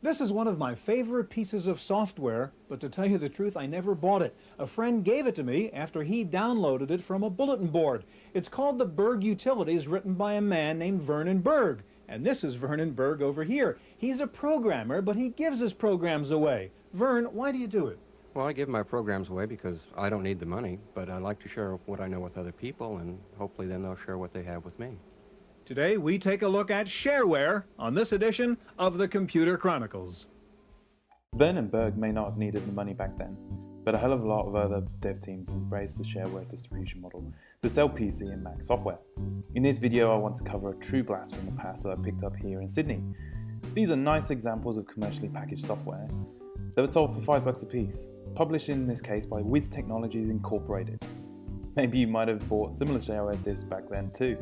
This is one of my favorite pieces of software, but to tell you the truth, I never bought it. A friend gave it to me after he downloaded it from a bulletin board. It's called the Burg Utilities, written by a man named Vernon Burg. And this is Vernon Burg over here. He's a programmer, but he gives his programs away. Vern, why do you do it? Well, I give my programs away because I don't need the money, but I like to share what I know with other people, and hopefully then they'll share what they have with me. Today, we take a look at shareware on this edition of the Computer Chronicles. Vernon Burg may not have needed the money back then, but a hell of a lot of other dev teams embraced the shareware distribution model to sell PC and Mac software. In this video, I want to cover a true blast from the past that I picked up here in Sydney. These are nice examples of commercially packaged software that were sold for $5 a piece, published in this case by Wiz Technologies Incorporated. Maybe you might have bought similar shareware disks back then too.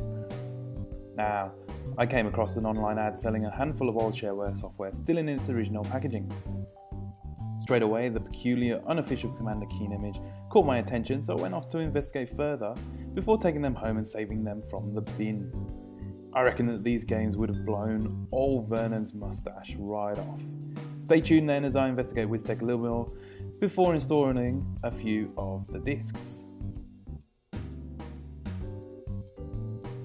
Now, I came across an online ad selling a handful of old shareware software still in its original packaging. Straight away, the peculiar, unofficial Commander Keen image caught my attention, so I went off to investigate further before taking them home and saving them from the bin. I reckon that these games would have blown old Vernon's mustache right off. Stay tuned then as I investigate Wiz Tech a little more before installing a few of the disks.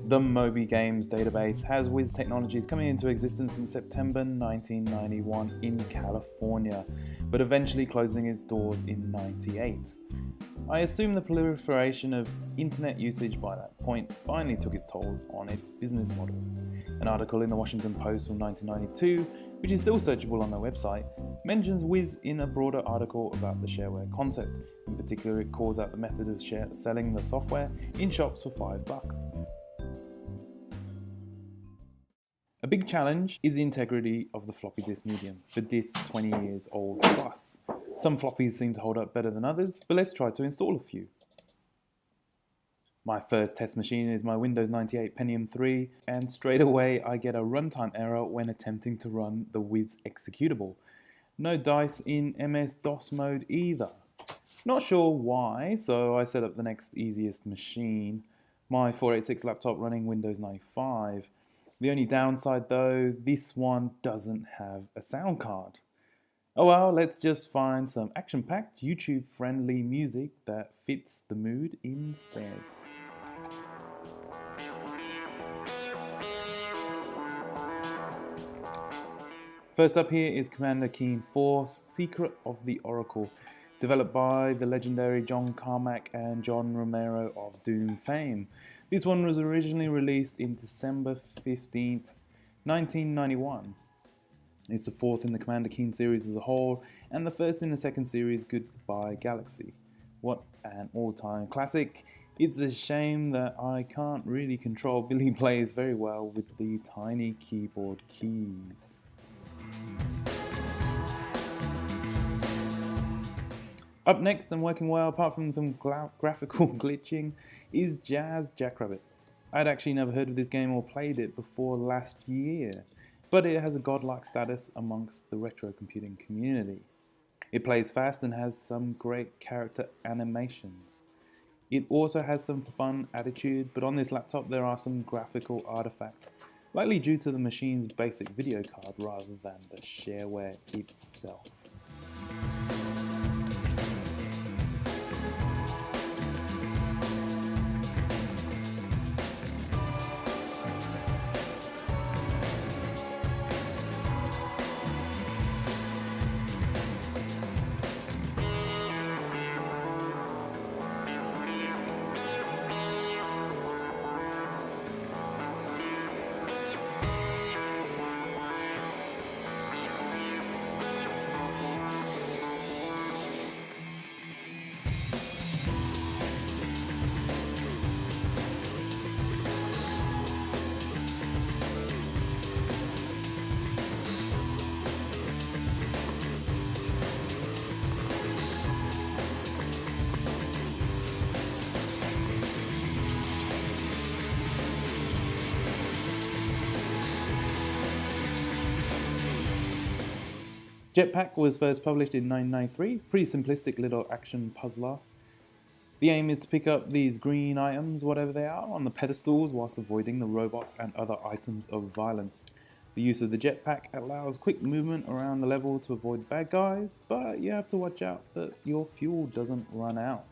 The Moby Games database has Wiz Technologies coming into existence in September 1991 in California, but eventually closing its doors in '98. I assume the proliferation of internet usage by that point finally took its toll on its business model. An article in the Washington Post from 1992, which is still searchable on their website, mentions Wiz in a broader article about the shareware concept. In particular, it calls out the method of selling the software in shops for $5. A big challenge is the integrity of the floppy disk medium for disks 20 years old plus. Some floppies seem to hold up better than others, but let's try to install a few. My first test machine is my Windows 98 Pentium 3, and straight away I get a runtime error when attempting to run the Wiz executable. No dice in MS-DOS mode either. Not sure why, so I set up the next easiest machine, my 486 laptop running Windows 95. The only downside though, this one doesn't have a sound card. Oh well, let's just find some action-packed, YouTube-friendly music that fits the mood instead. First up here is Commander Keen 4, Secret of the Oracle, developed by the legendary John Carmack and John Romero of Doom fame. This one was originally released in December 15th, 1991. It's the fourth in the Commander Keen series as a whole, and the first in the second series, Goodbye Galaxy. What an all-time classic. It's a shame that I can't really control Billy Blaze very well with the tiny keyboard keys. Up next and working well, apart from some graphical glitching, is Jackrabbit. I'd actually never heard of this game or played it before last year, but it has a godlike status amongst the retro computing community. It plays fast and has some great character animations. It also has some fun attitude, but on this laptop there are some graphical artifacts, likely due to the machine's basic video card rather than the shareware itself. Jetpack was first published in 1993, pretty simplistic little action puzzler. The aim is to pick up these green items, whatever they are, on the pedestals whilst avoiding the robots and other items of violence. The use of the jetpack allows quick movement around the level to avoid bad guys, but you have to watch out that your fuel doesn't run out.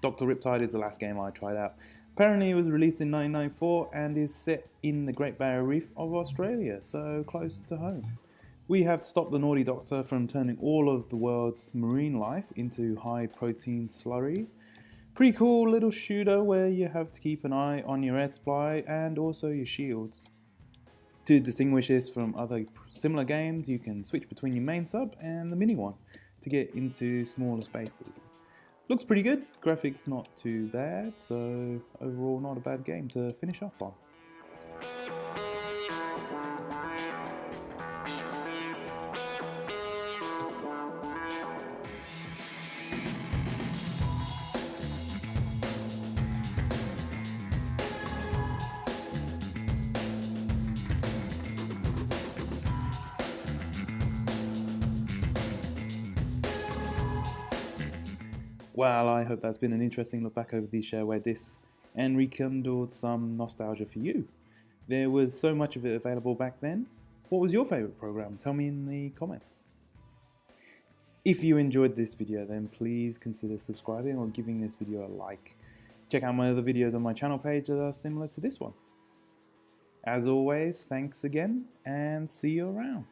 Dr Riptide is the last game I tried out. Apparently it was released in 1994 and is set in the Great Barrier Reef of Australia, so close to home. We have to stop the naughty doctor from turning all of the world's marine life into high protein slurry. Pretty cool little shooter where you have to keep an eye on your air supply and also your shields. To distinguish this from other similar games, you can switch between your main sub and the mini one to get into smaller spaces. Looks pretty good, graphics not too bad, so overall not a bad game to finish off on. Well, I hope that's been an interesting look back over these shareware disks and rekindled some nostalgia for you. There was so much of it available back then. What was your favourite program? Tell me in the comments. If you enjoyed this video, then please consider subscribing or giving this video a like. Check out my other videos on my channel page that are similar to this one. As always, thanks again and see you around.